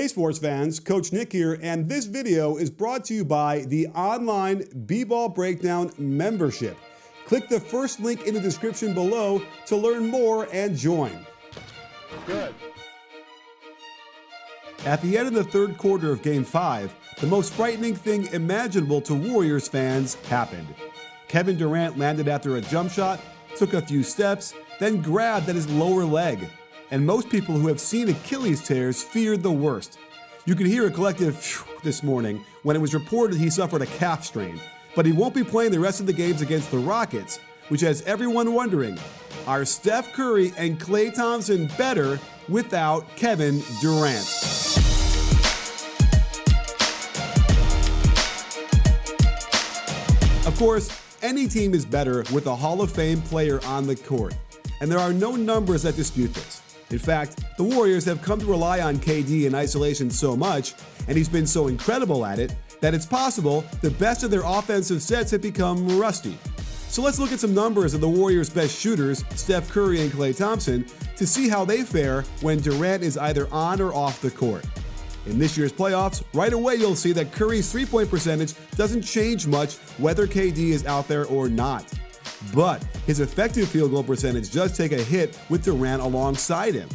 Hey sports fans, Coach Nick here, and this video is brought to you by the online BBallBreakdown membership. Click the first link in the description below to learn more and join. Good. At the end of the third quarter of Game 5, the most frightening thing imaginable to Warriors fans happened. Kevin Durant landed after a jump shot, took a few steps, then grabbed at his lower leg. And most people who have seen Achilles tears feared the worst. You could hear a collective phew this morning when it was reported he suffered a calf strain. But he won't be playing the rest of the games against the Rockets, which has everyone wondering, are Steph Curry and Klay Thompson better without Kevin Durant? Of course, any team is better with a Hall of Fame player on the court, and there are no numbers that dispute this. In fact, the Warriors have come to rely on KD in isolation so much, and he's been so incredible at it, that it's possible the best of their offensive sets have become rusty. So let's look at some numbers of the Warriors' best shooters, Steph Curry and Klay Thompson, to see how they fare when Durant is either on or off the court. In this year's playoffs, right away you'll see that Curry's three-point percentage doesn't change much whether KD is out there or not. But his effective field goal percentage does take a hit with Durant alongside him.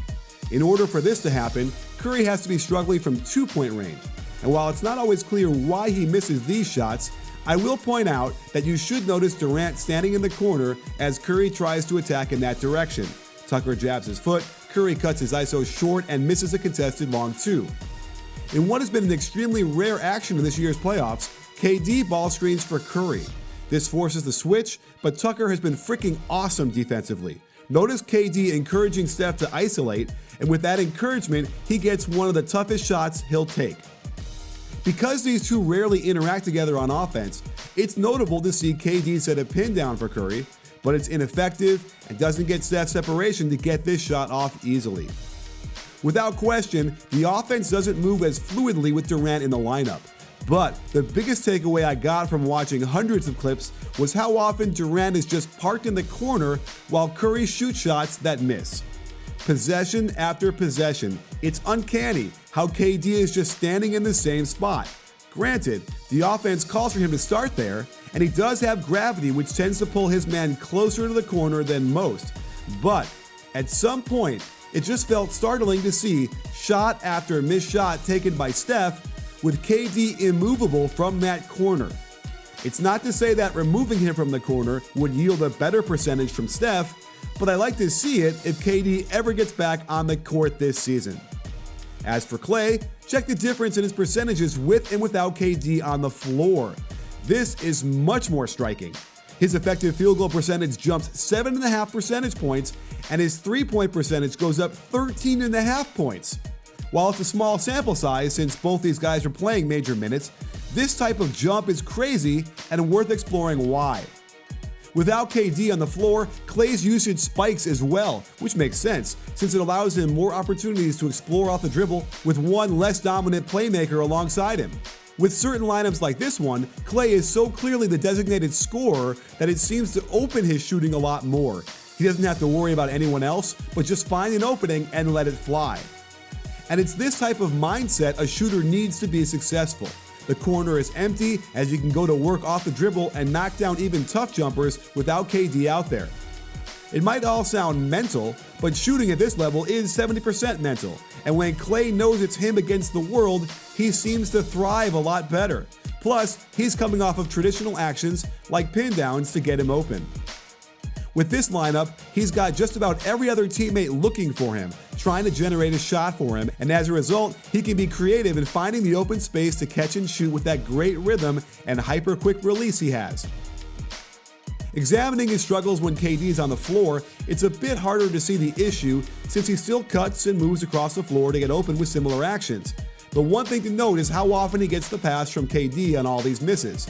In order for this to happen, Curry has to be struggling from two-point range. And while it's not always clear why he misses these shots, I will point out that you should notice Durant standing in the corner as Curry tries to attack in that direction. Tucker jabs his foot, Curry cuts his ISO short and misses a contested long two. In what has been an extremely rare action in this year's playoffs, KD ball screens for Curry. This forces the switch, but Tucker has been freaking awesome defensively. Notice KD encouraging Steph to isolate, and with that encouragement, he gets one of the toughest shots he'll take. Because these two rarely interact together on offense, it's notable to see KD set a pin down for Curry, but it's ineffective and doesn't get Steph separation to get this shot off easily. Without question, the offense doesn't move as fluidly with Durant in the lineup. But the biggest takeaway I got from watching hundreds of clips was how often Durant is just parked in the corner while Curry shoots shots that miss. Possession after possession, it's uncanny how KD is just standing in the same spot. Granted, the offense calls for him to start there, and he does have gravity which tends to pull his man closer to the corner than most. But at some point, it just felt startling to see shot after missed shot taken by Steph with KD immovable from that corner. It's not to say that removing him from the corner would yield a better percentage from Steph, but I like to see it if KD ever gets back on the court this season. As for Klay, check the difference in his percentages with and without KD on the floor. This is much more striking. His effective field goal percentage jumps 7.5 percentage points, and his three-point percentage goes up 13.5 points. While it's a small sample size since both these guys are playing major minutes, this type of jump is crazy and worth exploring why. Without KD on the floor, Klay's usage spikes as well, which makes sense since it allows him more opportunities to explore off the dribble with one less dominant playmaker alongside him. With certain lineups like this one, Klay is so clearly the designated scorer that it seems to open his shooting a lot more. He doesn't have to worry about anyone else, but just find an opening and let it fly. And it's this type of mindset a shooter needs to be successful. The corner is empty as you can go to work off the dribble and knock down even tough jumpers without KD out there. It might all sound mental, but shooting at this level is 70% mental. And when Klay knows it's him against the world, he seems to thrive a lot better. Plus, he's coming off of traditional actions like pin downs to get him open. With this lineup, he's got just about every other teammate looking for him, trying to generate a shot for him, and as a result, he can be creative in finding the open space to catch and shoot with that great rhythm and hyper-quick release he has. Examining his struggles when KD's on the floor, it's a bit harder to see the issue since he still cuts and moves across the floor to get open with similar actions. But one thing to note is how often he gets the pass from KD on all these misses.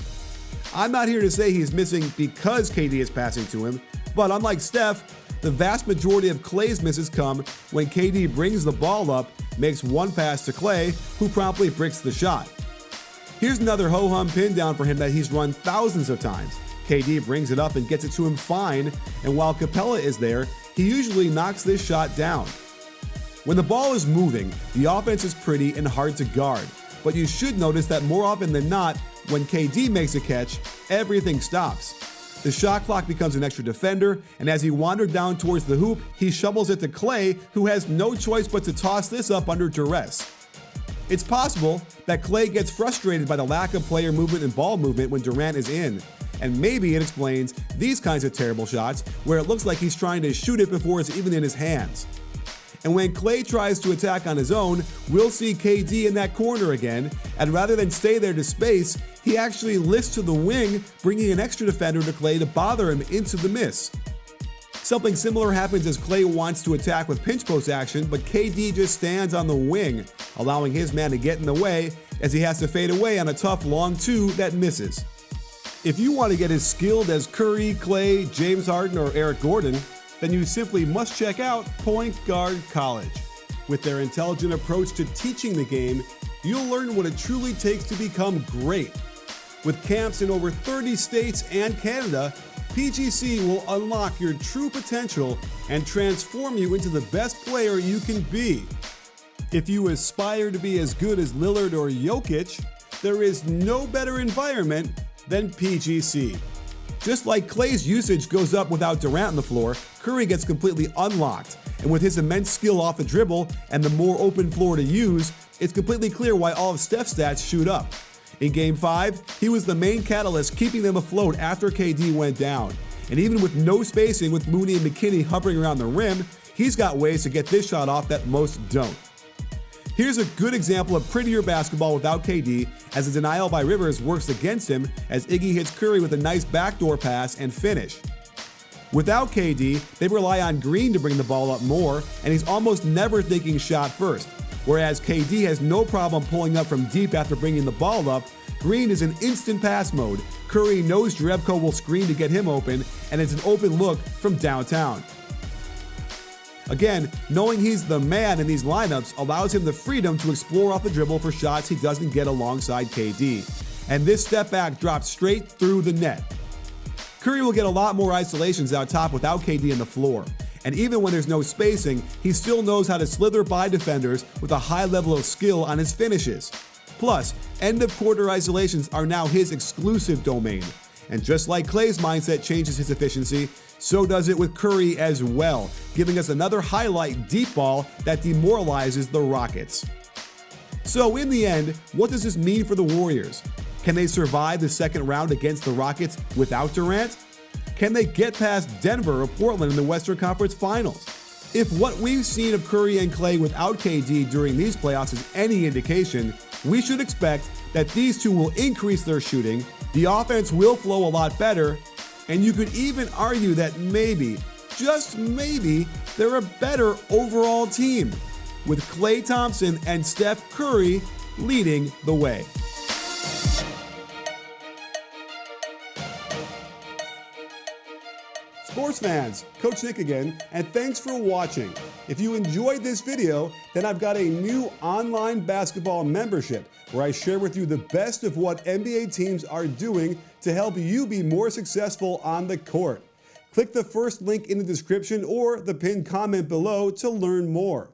I'm not here to say he's missing because KD is passing to him, but unlike Steph, the vast majority of Klay's misses come when KD brings the ball up, makes one pass to Klay, who promptly bricks the shot. Here's another ho-hum pin down for him that he's run thousands of times. KD brings it up and gets it to him fine, and while Capella is there, he usually knocks this shot down. When the ball is moving, the offense is pretty and hard to guard. But you should notice that more often than not, when KD makes a catch, everything stops. The shot clock becomes an extra defender, and as he wandered down towards the hoop, he shovels it to Klay, who has no choice but to toss this up under duress. It's possible that Klay gets frustrated by the lack of player movement and ball movement when Durant is in, and maybe it explains these kinds of terrible shots where it looks like he's trying to shoot it before it's even in his hands. And when Klay tries to attack on his own, we'll see KD in that corner again, and rather than stay there to space, he actually lifts to the wing, bringing an extra defender to Klay to bother him into the miss. Something similar happens as Klay wants to attack with pinch post action, but KD just stands on the wing, allowing his man to get in the way as he has to fade away on a tough long two that misses. If you want to get as skilled as Curry, Klay, James Harden, or Eric Gordon, then you simply must check out Point Guard College. With their intelligent approach to teaching the game, you'll learn what it truly takes to become great. With camps in over 30 states and Canada, PGC will unlock your true potential and transform you into the best player you can be. If you aspire to be as good as Lillard or Jokic, there is no better environment than PGC. Just like Klay's usage goes up without Durant on the floor, Curry gets completely unlocked. And with his immense skill off the dribble and the more open floor to use, it's completely clear why all of Steph's stats shoot up. In Game 5, he was the main catalyst keeping them afloat after KD went down. And even with no spacing with Mooney and McKinney hovering around the rim, he's got ways to get this shot off that most don't. Here's a good example of prettier basketball without KD, as a denial by Rivers works against him as Iggy hits Curry with a nice backdoor pass and finish. Without KD, they rely on Green to bring the ball up more, and he's almost never thinking shot first. Whereas KD has no problem pulling up from deep after bringing the ball up, Green is in instant pass mode. Curry knows Jerebko will screen to get him open, and it's an open look from downtown. Again, knowing he's the man in these lineups allows him the freedom to explore off the dribble for shots he doesn't get alongside KD. And this step back drops straight through the net. Curry will get a lot more isolations out top without KD on the floor. And even when there's no spacing, he still knows how to slither by defenders with a high level of skill on his finishes. Plus, end-of-quarter isolations are now his exclusive domain. And just like Klay's mindset changes his efficiency, so does it with Curry as well, giving us another highlight deep ball that demoralizes the Rockets. So in the end, what does this mean for the Warriors? Can they survive the second round against the Rockets without Durant? Can they get past Denver or Portland in the Western Conference Finals? If what we've seen of Curry and Klay without KD during these playoffs is any indication, we should expect that these two will increase their shooting, the offense will flow a lot better, and you could even argue that maybe, just maybe, they're a better overall team, with Klay Thompson and Steph Curry leading the way. Sports fans, Coach Nick again, and thanks for watching. If you enjoyed this video, then I've got a new online basketball membership where I share with you the best of what NBA teams are doing to help you be more successful on the court. Click the first link in the description or the pinned comment below to learn more.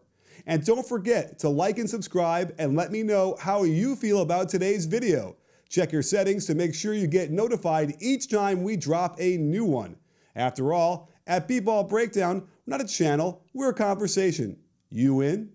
And don't forget to like and subscribe and let me know how you feel about today's video. Check your settings to make sure you get notified each time we drop a new one. After all, at BBallBreakdown, we're not a channel, we're a conversation. You in?